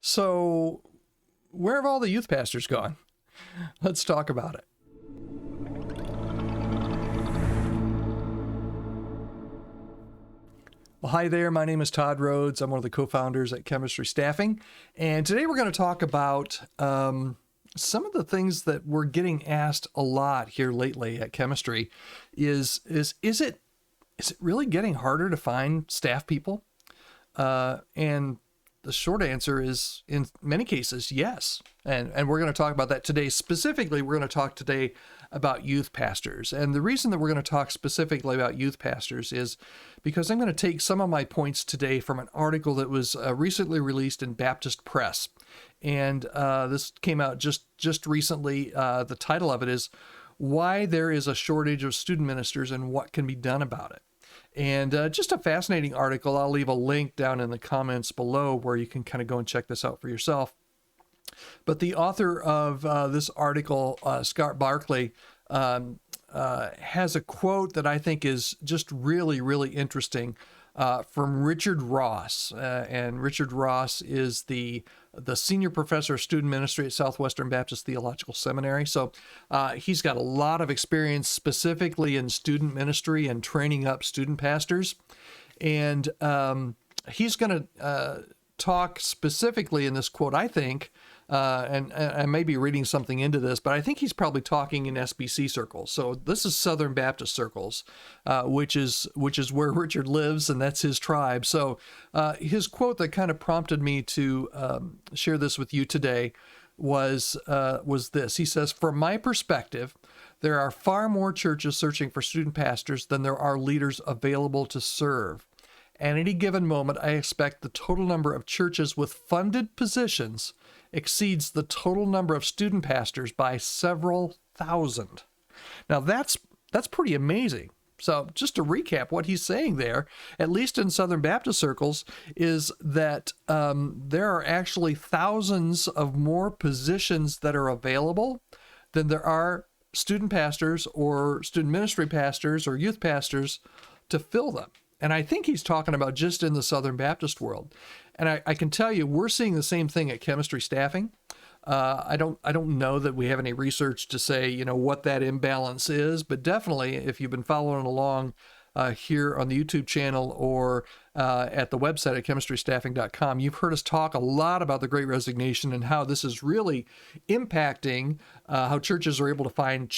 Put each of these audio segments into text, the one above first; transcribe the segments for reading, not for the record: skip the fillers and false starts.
So, where have all the youth pastors gone? Let's talk about it. Well, hi there. My name is Todd Rhoades. I'm one of the co-founders at Chemistry Staffing. And today we're going to talk about some of the things that we're getting asked a lot here lately at Chemistry. Is it really getting harder to find staff people? And the short answer is, in many cases, yes. And we're going to talk about that today. Specifically, we're going to talk today about youth pastors. And the reason that we're going to talk specifically about youth pastors is because I'm going to take some of my points today from an article that was recently released in Baptist Press. And this came out just recently. The title of it is "Why There is a Shortage of Student Ministers and What Can Be Done About It." And just a fascinating article. I'll leave a link down in the comments below where you can kind of go and check this out for yourself. But the author of this article, Scott Barkley, has a quote that I think is just really, really interesting from Richard Ross. And Richard Ross is the senior professor of student ministry at Southwestern Baptist Theological Seminary. So he's got a lot of experience specifically in student ministry and training up student pastors. And he's going to talk specifically in this quote, I think, and I may be reading something into this, but I think he's probably talking in SBC circles. So this is Southern Baptist circles, which is where Richard lives, and that's his tribe. So his quote that kind of prompted me to share this with you today was this. He says, "From my perspective, there are far more churches searching for student pastors than there are leaders available to serve. At any given moment, I expect the total number of churches with funded positions exceeds the total number of student pastors by several thousand." Now that's pretty amazing. So just to recap what he's saying there, at least in Southern Baptist circles, is that there are actually thousands of more positions that are available than there are student pastors or student ministry pastors or youth pastors to fill them. And I think he's talking about just in the Southern Baptist world. And I can tell you, we're seeing the same thing at Chemistry Staffing. I don't know that we have any research to say, what that imbalance is, but definitely if you've been following along here on the YouTube channel or at the website at chemistrystaffing.com, you've heard us talk a lot about the Great Resignation and how this is really impacting how churches are able to find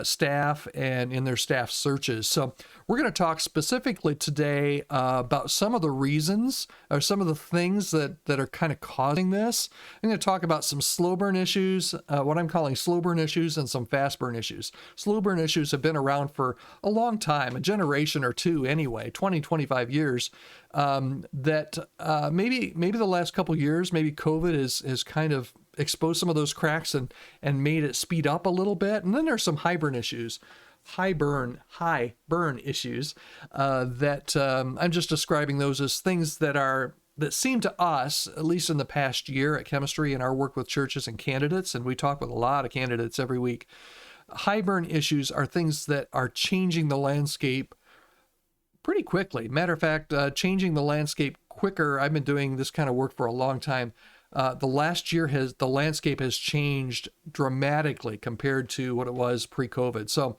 staff and in their staff searches. So we're going to talk specifically today about some of the reasons or some of the things that are kind of causing this. I'm going to talk about some slow burn issues, what I'm calling slow burn issues, and some fast burn issues. Slow burn issues have been around for a long time, a generation or two anyway, 20, 25 years. That maybe the last couple of years, maybe COVID has kind of exposed some of those cracks and made it speed up a little bit. And then there's some high burn issues that I'm just describing those as things that seem to us, at least in the past year at Chemistry and our work with churches and candidates, and we talk with a lot of candidates every week. High burn issues are things that are changing the landscape pretty quickly. Matter of fact, changing the landscape quicker. I've been doing this kind of work for a long time. The last year the landscape has changed dramatically compared to what it was pre-COVID. So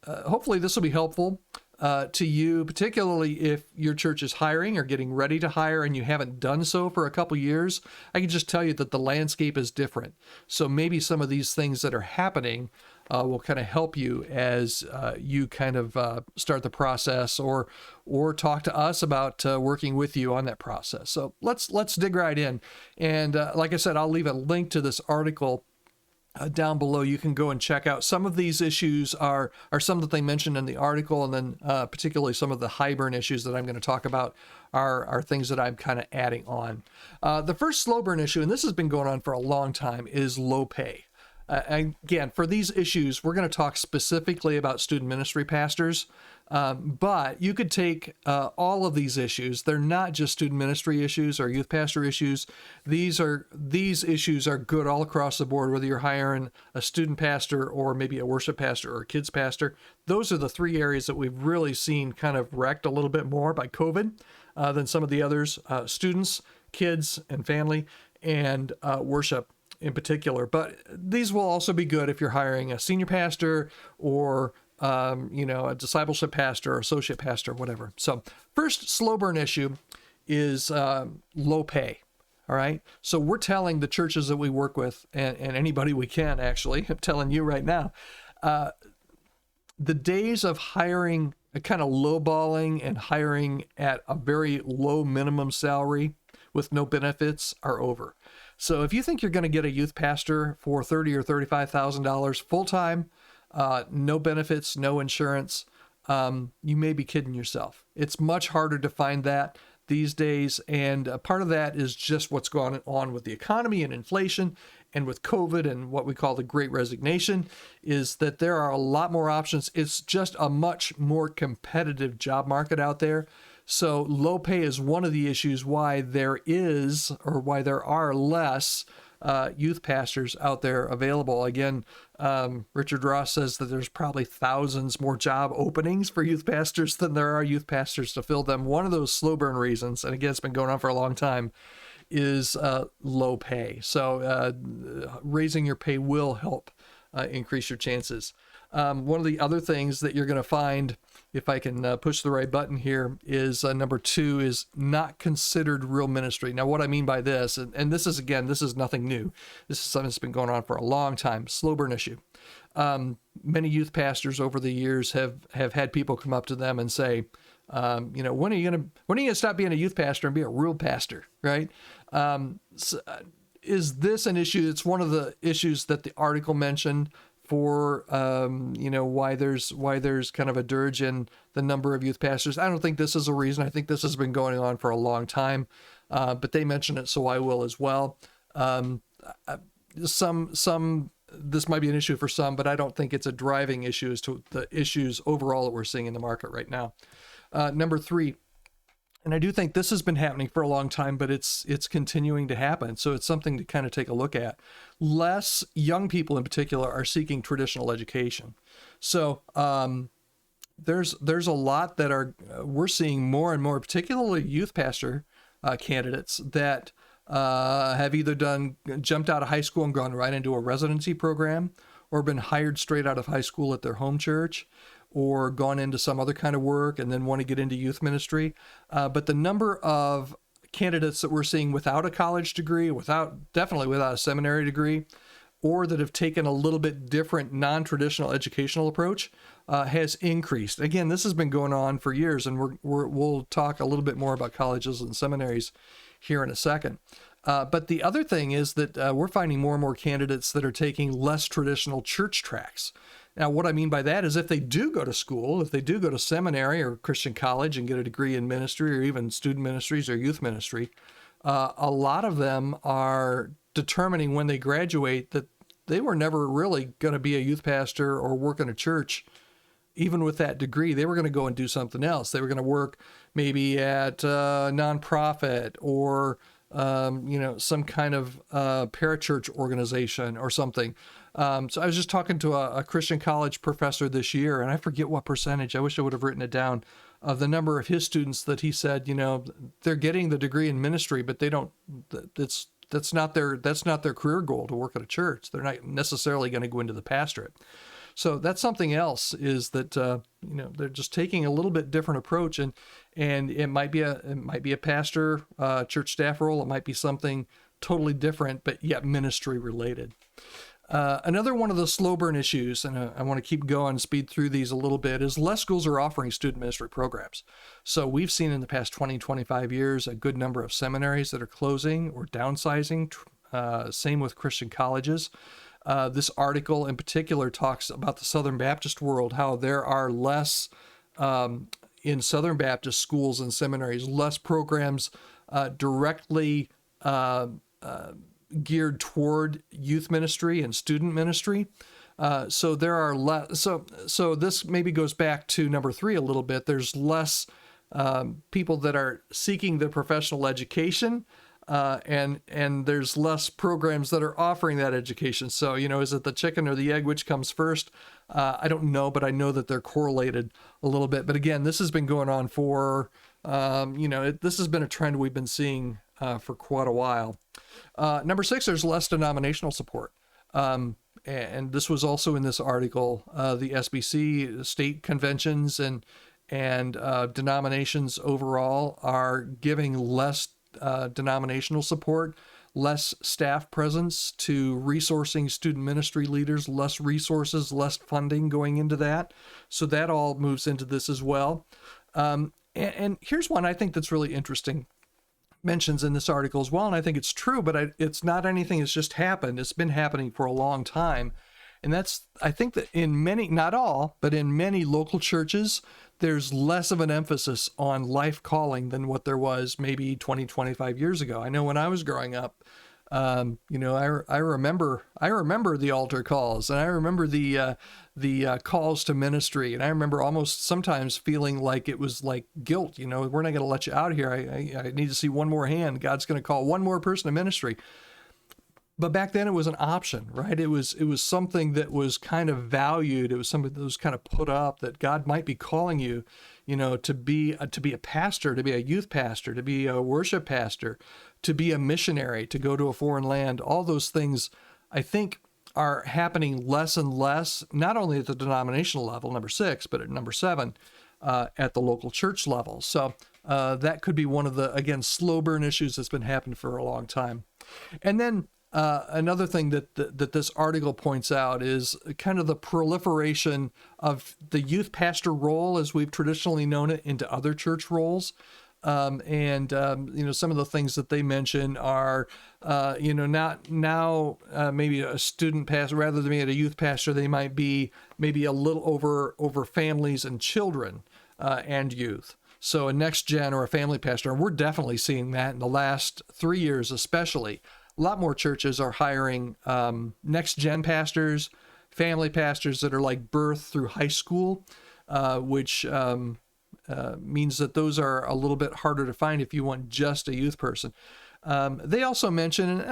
hopefully this will be helpful to you, particularly if your church is hiring or getting ready to hire and you haven't done so for a couple years. I can just tell you that the landscape is different. So maybe some of these things that are happening will kind of help you as you kind of start the process or talk to us about working with you on that process. So let's dig right in. And like I said, I'll leave a link to this article down below. You can go and check out some of these issues are some that they mentioned in the article, and then particularly some of the high burn issues that I'm going to talk about are things that I'm kind of adding on. The first slow burn issue, and this has been going on for a long time, is low pay. Again, for these issues, we're going to talk specifically about student ministry pastors, but you could take all of these issues. They're not just student ministry issues or youth pastor issues. These issues are good all across the board, whether you're hiring a student pastor or maybe a worship pastor or a kids pastor. Those are the three areas that we've really seen kind of wrecked a little bit more by COVID than some of the others, students, kids, and family. and worship in particular. But these will also be good if you're hiring a senior pastor or a discipleship pastor or associate pastor, whatever. So first slow burn issue is low pay. All right. So we're telling the churches that we work with and anybody we can, actually, I'm telling you right now, the days of hiring, kind of lowballing and hiring at a very low minimum salary with no benefits are over. So if you think you're going to get a youth pastor for $30,000 or $35,000 full-time, no benefits, no insurance, you may be kidding yourself. It's much harder to find that these days, and part of that is just what's going on with the economy and inflation and with COVID and what we call the Great Resignation, is that there are a lot more options. It's just a much more competitive job market out there. So low pay is one of the issues why there are less youth pastors out there available. Again, Richard Ross says that there's probably thousands more job openings for youth pastors than there are youth pastors to fill them. One of those slow burn reasons, and again, it's been going on for a long time, is low pay. So raising your pay will help increase your chances. One of the other things that you're going to find, if I can push the right button here, is number 2 is not considered real ministry. Now, what I mean by this, and this is nothing new. This is something that's been going on for a long time, slow burn issue. Many youth pastors over the years have had people come up to them and say, when are you going to stop being a youth pastor and be a real pastor, right? Is this an issue? It's one of the issues that the article mentioned for why there's kind of a dirge in the number of youth pastors. I don't think this is a reason. I think this has been going on for a long time, but they mention it, so I will as well. This might be an issue for some, but I don't think it's a driving issue as to the issues overall that we're seeing in the market right now. Number 3, and I do think this has been happening for a long time, but it's continuing to happen. So it's something to kind of take a look at. Less young people in particular are seeking traditional education. So there's a lot that we're seeing more and more, particularly youth pastor candidates that have either jumped out of high school and gone right into a residency program, or been hired straight out of high school at their home church, or gone into some other kind of work and then want to get into youth ministry. But the number of candidates that we're seeing without a college degree, definitely without a seminary degree, or that have taken a little bit different non-traditional educational approach has increased. Again, this has been going on for years, and we'll talk a little bit more about colleges and seminaries here in a second. But the other thing is that we're finding more and more candidates that are taking less traditional church tracks. Now, what I mean by that is if they do go to school, if they do go to seminary or Christian college and get a degree in ministry or even student ministries or youth ministry, a lot of them are determining when they graduate that they were never really going to be a youth pastor or work in a church. Even with that degree, they were going to go and do something else. They were going to work maybe at a nonprofit or some kind of parachurch organization or something. So I was just talking to a Christian college professor this year, and I forget what percentage, I wish I would have written it down, of the number of his students that he said, they're getting the degree in ministry, but that's not their career goal to work at a church. They're not necessarily going to go into the pastorate. So that's something else, is that they're just taking a little bit different approach, and it might be a pastor, church staff role. It might be something totally different, but yet ministry related. Another one of the slow burn issues, and I want to keep going, speed through these a little bit, is less schools are offering student ministry programs. So we've seen in the past 20, 25 years a good number of seminaries that are closing or downsizing. Same with Christian colleges. This article in particular talks about the Southern Baptist world, how there are less in Southern Baptist schools and seminaries, less programs directly geared toward youth ministry and student ministry. So there are less. So this maybe goes back to number 3 a little bit. There's less people that are seeking the professional education. And there's less programs that are offering that education. So, is it the chicken or the egg, which comes first? I don't know, but I know that they're correlated a little bit. But again, this has been going on for, this has been a trend we've been seeing for quite a while. Number 6, there's less denominational support. And this was also in this article. The SBC, state conventions, and denominations overall are giving less denominational support, less staff presence to resourcing student ministry leaders, less resources, less funding going into that. So that all moves into this as well. And here's one I think that's really interesting, mentions in this article as well, and I think it's true, but it's not anything that's just happened. It's been happening for a long time. And that's, I think that in many, not all, but in many local churches, there's less of an emphasis on life calling than what there was maybe 20, 25 years ago. I know when I was growing up, I remember the altar calls, and I remember the calls to ministry, and I remember almost sometimes feeling like it was like guilt. We're not going to let you out here. I need to see one more hand. God's going to call one more person to ministry. But back then it was an option, right? It was something that was kind of valued. It was something that was kind of put up, that God might be calling you, to be a pastor, to be a youth pastor, to be a worship pastor, to be a missionary, to go to a foreign land. All those things, I think, are happening less and less, not only at the denominational level, number 6, but at number 7, at the local church level. So that could be one of the, again, slow burn issues that's been happening for a long time. And then another thing that this article points out is kind of the proliferation of the youth pastor role as we've traditionally known it into other church roles. Some of the things that they mention are, not now maybe a student pastor, rather than being a youth pastor, they might be maybe a little over families and children and youth. So a next gen or a family pastor, and we're definitely seeing that in the last 3 years especially. A lot more churches are hiring next gen pastors, family pastors that are like birth through high school, which means that those are a little bit harder to find if you want just a youth person. They also mention, and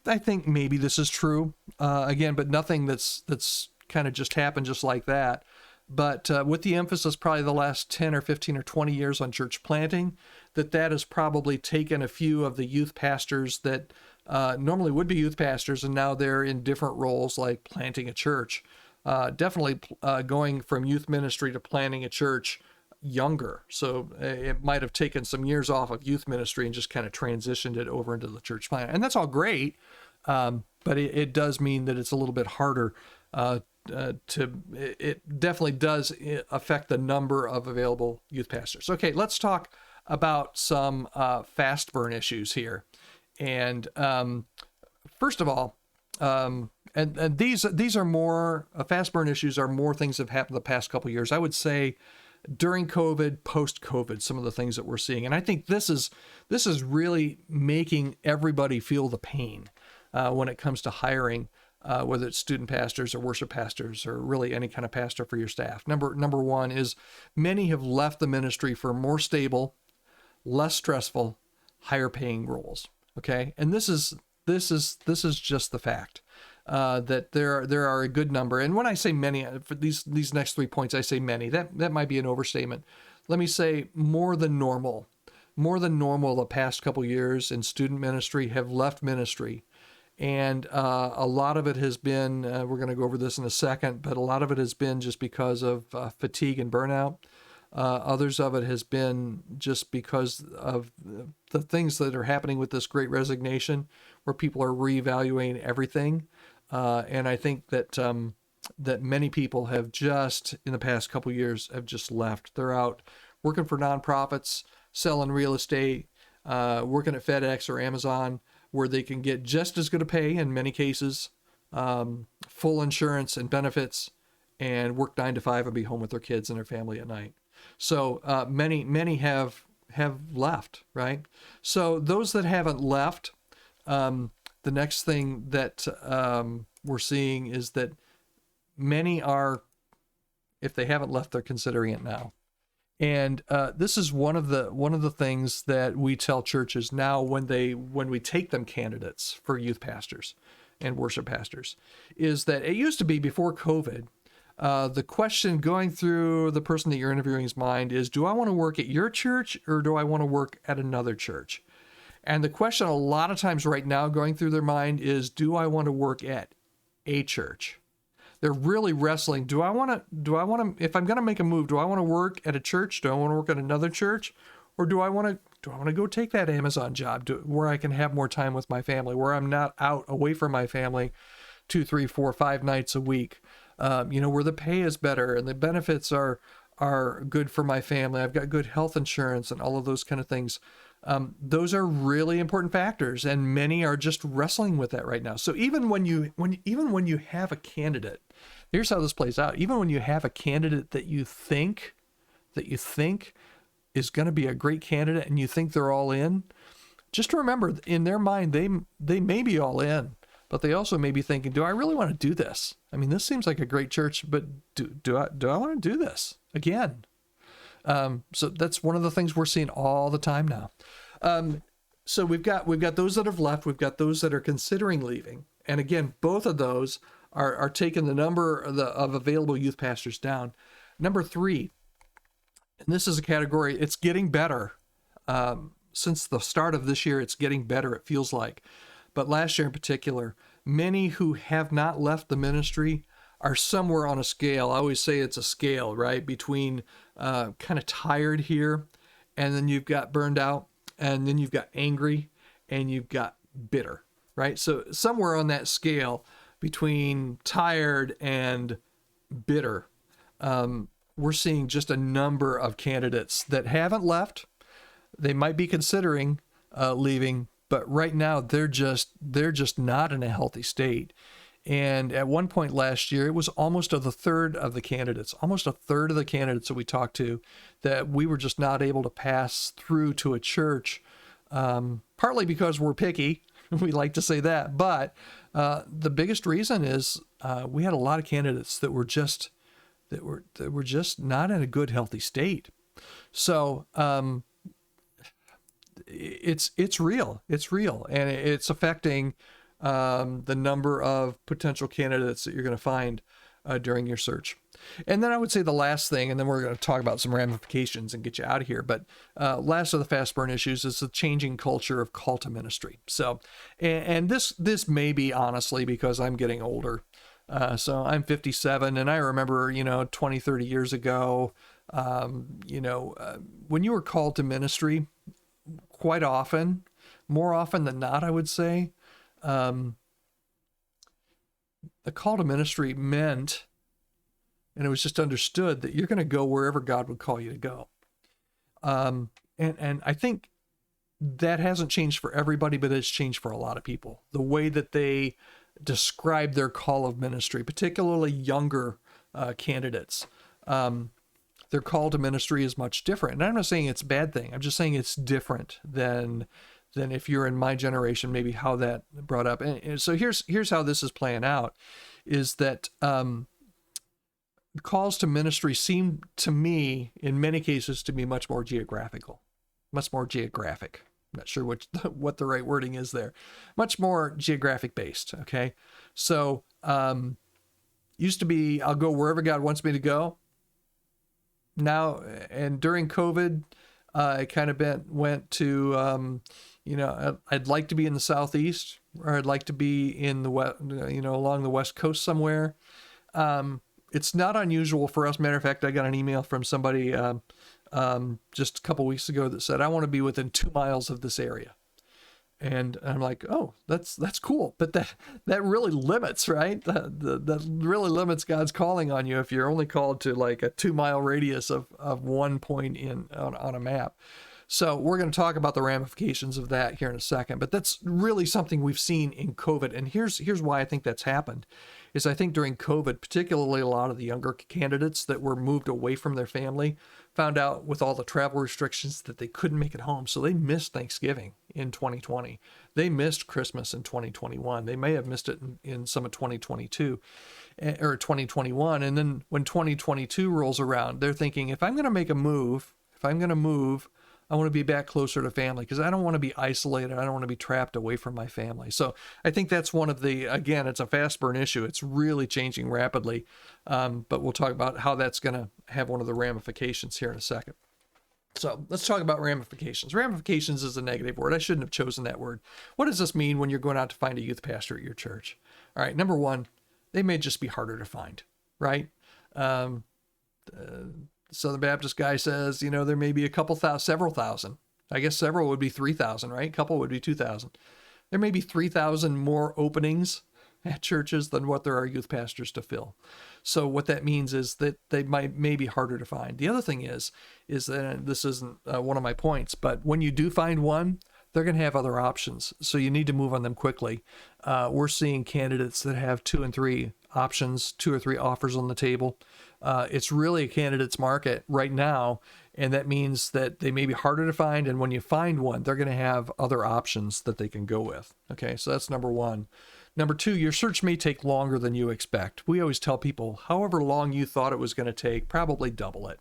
I think maybe this is true, again, but nothing that's kind of just happened just like that. But with the emphasis probably the last 10 or 15 or 20 years on church planting, that has probably taken a few of the youth pastors that normally would be youth pastors, and now they're in different roles like planting a church. Definitely going from youth ministry to planting a church younger. So it might have taken some years off of youth ministry and just kind of transitioned it over into the church plant. And that's all great, but it does mean that it's a little bit harder it definitely does affect the number of available youth pastors. Okay, let's talk about some fast burn issues here. And first of all, and these are more fast burn issues are more things that have happened the past couple of years. I would say during COVID, post-COVID, some of the things that we're seeing, and I think this is really making everybody feel the pain when it comes to hiring, whether it's student pastors or worship pastors or really any kind of pastor for your staff. Number one is many have left the ministry for more stable, less stressful, higher paying roles. Okay, and this is just the fact that there are a good number. And when I say many, for these next 3 points, I say many. That might be an overstatement. Let me say more than normal. More than normal the past couple years in student ministry have left ministry. And a lot of it has been, we're going to go over this in a second, but a lot of it has been just because of fatigue and burnout. Others of it has been just because of the things that are happening with this great resignation, where people are reevaluating everything. And I think that that many people have just, in the past couple of years, have just left. They're out working for nonprofits, selling real estate, working at FedEx or Amazon, where they can get just as good a pay in many cases, full insurance and benefits, and work 9 to 5 and be home with their kids and their family at night. So many have left, right? So those that haven't left, the next thing that we're seeing is that many are, if they haven't left, they're considering it now. And this is one of the things that we tell churches now when we take them candidates for youth pastors and worship pastors, is that it used to be before COVID. The question going through the person that you're interviewing's mind is, do I want to work at your church or do I want to work at another church? And the question a lot of times right now going through their mind is, do I want to work at a church? They're really wrestling. Do I want to, if I'm going to make a move, do I want to work at a church? Do I want to work at another church? Or do I want to go take that Amazon job where I can have more time with my family, where I'm not out away from my family 2, 3, 4, 5 nights a week, where the pay is better and the benefits are good for my family. I've got good health insurance and all of those kind of things. Those are really important factors, and many are just wrestling with that right now. So even when you have a candidate, here's how this plays out. Even when you have a candidate that you think is going to be a great candidate, and you think they're all in, just remember, in their mind, they may be all in, but they also may be thinking, do I really want to do this? I mean, this seems like a great church, but do I want to do this again? So that's one of the things we're seeing all the time now. So we've got those that have left. We've got those that are considering leaving. And again, both of those are taking the number of available youth pastors down. Number 3, and this is a category, it's getting better. Since the start of this year, it's getting better, it feels like. But last year in particular, many who have not left the ministry are somewhere on a scale. I always say it's a scale, right? Between kind of tired here, and then you've got burned out, and then you've got angry, and you've got bitter, right? So somewhere on that scale between tired and bitter, we're seeing just a number of candidates that haven't left. They might be considering leaving, but right now they're just not in a healthy state. And at one point last year, it was almost a third of the candidates that we talked to that we were just not able to pass through to a church, partly because we're picky. We like to say that. But the biggest reason is we had a lot of candidates that were just not in a good, healthy state. So it's real. It's real. And it's affecting the number of potential candidates that you're going to find during your search. And then I would say the last thing, and then we're going to talk about some ramifications and get you out of here. But last of the fast burn issues is the changing culture of call to ministry. So, and this may be honestly because I'm getting older. So I'm 57, and I remember, 20, 30 years ago, when you were called to ministry, quite often, more often than not, I would say, the call to ministry meant, and it was just understood, that you're going to go wherever God would call you to go. And I think that hasn't changed for everybody, but it's changed for a lot of people. The way that they describe their call of ministry, particularly younger candidates, their call to ministry is much different. And I'm not saying it's a bad thing. I'm just saying it's different than if you're in my generation, maybe how that brought up. And so here's how this is playing out, is that calls to ministry seem to me, in many cases, to be much more geographical, much more geographic. I'm not sure what the right wording is there. Much more geographic based, okay? So used to be, I'll go wherever God wants me to go. Now, and during COVID, I kind of went to, I'd like to be in the Southeast, or I'd like to be in the West, along the West Coast somewhere. It's not unusual for us. Matter of fact, I got an email from somebody just a couple weeks ago that said, I want to be within 2 miles of this area. And I'm like, oh, that's cool. But that really limits, right? That really limits God's calling on you if you're only called to like a 2-mile radius of one point on a map. So we're going to talk about the ramifications of that here in a second. But that's really something we've seen in COVID. And here's why I think that's happened, is I think during COVID, particularly a lot of the younger candidates that were moved away from their family found out with all the travel restrictions that they couldn't make it home. So they missed Thanksgiving in 2020. They missed Christmas in 2021. They may have missed it in some of 2022 or 2021. And then when 2022 rolls around, they're thinking, if I'm going to make a move, I want to be back closer to family because I don't want to be isolated. I don't want to be trapped away from my family. So I think that's one of the, again, it's a fast burn issue. It's really changing rapidly. But we'll talk about how that's going to have one of the ramifications here in a second. So let's talk about ramifications. Ramifications is a negative word. I shouldn't have chosen that word. What does this mean when you're going out to find a youth pastor at your church? All right, number one, they may just be harder to find, right? Southern Baptist guy says, there may be several thousand. I guess several would be 3,000, right? Couple would be 2,000. There may be 3,000 more openings at churches than what there are youth pastors to fill. So what that means is that they may be harder to find. The other thing is that this isn't one of my points, but when you do find one, they're going to have other options. So you need to move on them quickly. We're seeing candidates that have 2 and 3 options, 2 or 3 offers on the table. It's really a candidate's market right now, and that means that they may be harder to find, and when you find one, they're going to have other options that they can go with. Okay, so that's number one. Number two, your search may take longer than you expect. We always tell people, however long you thought it was going to take, probably double it.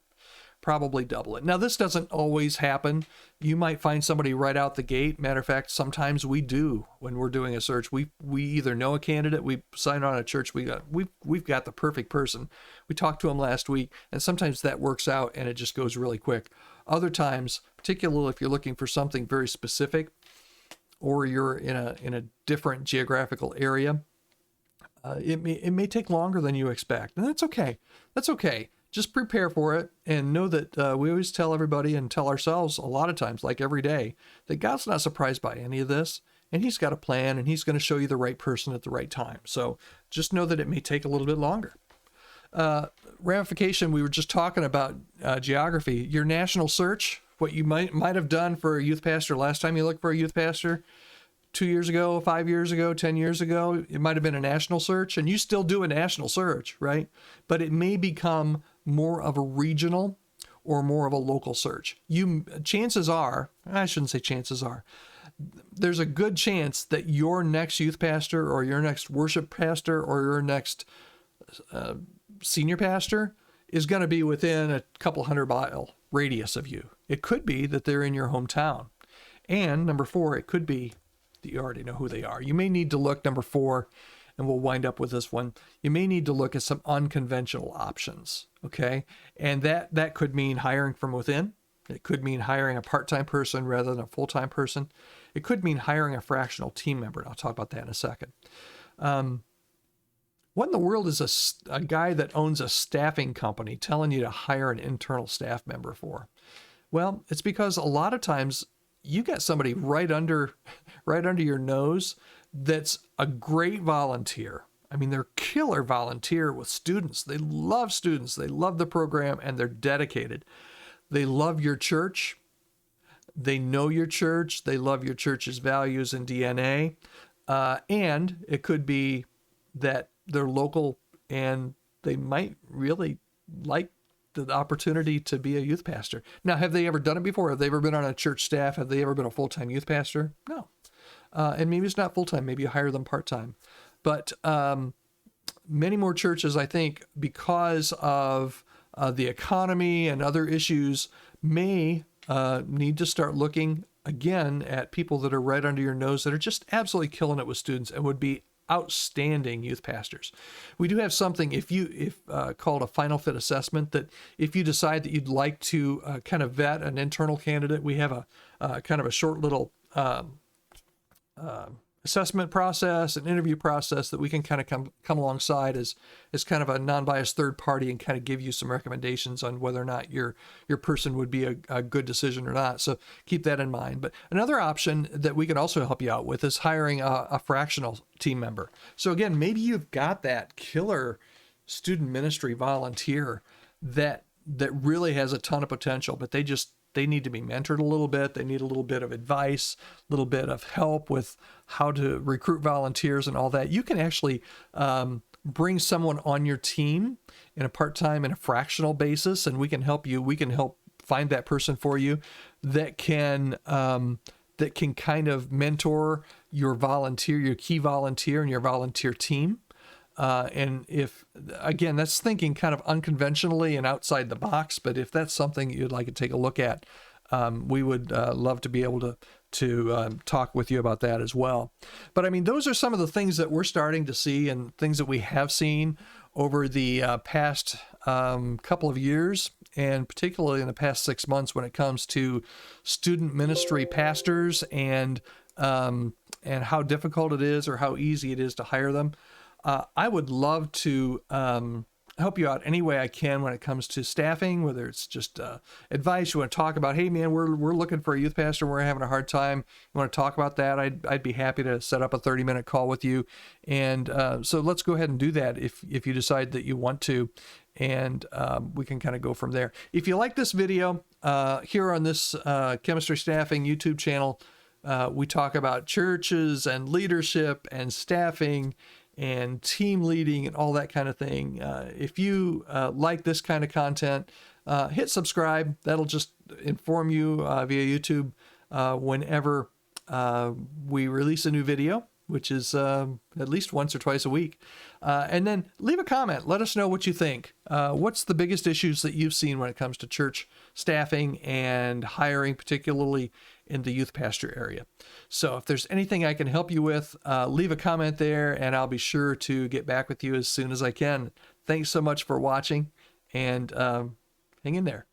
Now, this doesn't always happen. You might find somebody right out the gate. Matter of fact, sometimes we do when we're doing a search. We either know a candidate, we sign on a church, we've got the perfect person. We talked to them last week, and sometimes that works out and it just goes really quick. Other times, particularly if you're looking for something very specific, or you're in a different geographical area, it may take longer than you expect, and that's okay. That's okay. Just prepare for it and know that we always tell everybody and tell ourselves a lot of times, like every day, that God's not surprised by any of this, and He's got a plan, and He's going to show you the right person at the right time. So just know that it may take a little bit longer. Ramification, we were just talking about geography. Your national search, what you might have done for a youth pastor last time you looked for a youth pastor, 2 years ago, 5 years ago, 10 years ago, it might have been a national search, and you still do a national search, right? But it may become more of a regional or more of a local search. Chances are, I shouldn't say chances are, there's a good chance that your next youth pastor or your next worship pastor or your next senior pastor is going to be within a couple 100-mile radius of you. It could be that they're in your hometown. And number 4, it could be that you already know who they are. You may need to look, number 4, and we'll wind up with this one. You may need to look at some unconventional options, okay? And that could mean hiring from within. It could mean hiring a part-time person rather than a full-time person. It could mean hiring a fractional team member, and I'll talk about that in a second. What in the world is a guy that owns a staffing company telling you to hire an internal staff member for? Well, it's because a lot of times you got somebody right under your nose that's a great volunteer. I mean, they're a killer volunteer with students. They love students. They love the program, and they're dedicated. They love your church. They know your church. They love your church's values and DNA. And it could be that they're local and they might really like the opportunity to be a youth pastor. Now, have they ever done it before? Have they ever been on a church staff? Have they ever been a full-time youth pastor? No. And maybe it's not full-time. Maybe you hire them part-time. But many more churches, I think, because of the economy and other issues, may need to start looking again at people that are right under your nose that are just absolutely killing it with students and would be outstanding youth pastors. We do have something called a final fit assessment, that if you decide that you'd like to kind of vet an internal candidate, we have a kind of a short little assessment process, an interview process that we can kind of come alongside as kind of a non-biased third party and kind of give you some recommendations on whether or not your person would be a good decision or not. So keep that in mind. But another option that we can also help you out with is hiring a fractional team member. So again, maybe you've got that killer student ministry volunteer that really has a ton of potential, but they need to be mentored a little bit. They need a little bit of advice, a little bit of help with how to recruit volunteers and all that. You can actually bring someone on your team in a part-time and a fractional basis, and we can help you. We can help find that person for you that can kind of mentor your volunteer, your key volunteer, and your volunteer team. And if, again, that's thinking kind of unconventionally and outside the box, but if that's something you'd like to take a look at, we would love to be able to talk with you about that as well. But I mean, those are some of the things that we're starting to see and things that we have seen over the past couple of years, and particularly in the past 6 months when it comes to student ministry pastors and how difficult it is or how easy it is to hire them. I would love to help you out any way I can when it comes to staffing, whether it's just advice you want to talk about. Hey man, we're looking for a youth pastor. We're having a hard time. You want to talk about that? I'd be happy to set up a 30-minute call with you. And so let's go ahead and do that if you decide that you want to. And we can kind of go from there. If you like this video, here on this Chemistry Staffing YouTube channel, we talk about churches and leadership and staffing and team leading and all that kind of thing. If you like this kind of content, hit subscribe. That'll just inform you via YouTube whenever we release a new video, which is at least once or twice a week. And then leave a comment. Let us know what you think. What's the biggest issues that you've seen when it comes to church staffing and hiring, particularly in the youth pastor area? So if there's anything I can help you with, leave a comment there and I'll be sure to get back with you as soon as I can. Thanks so much for watching, and hang in there.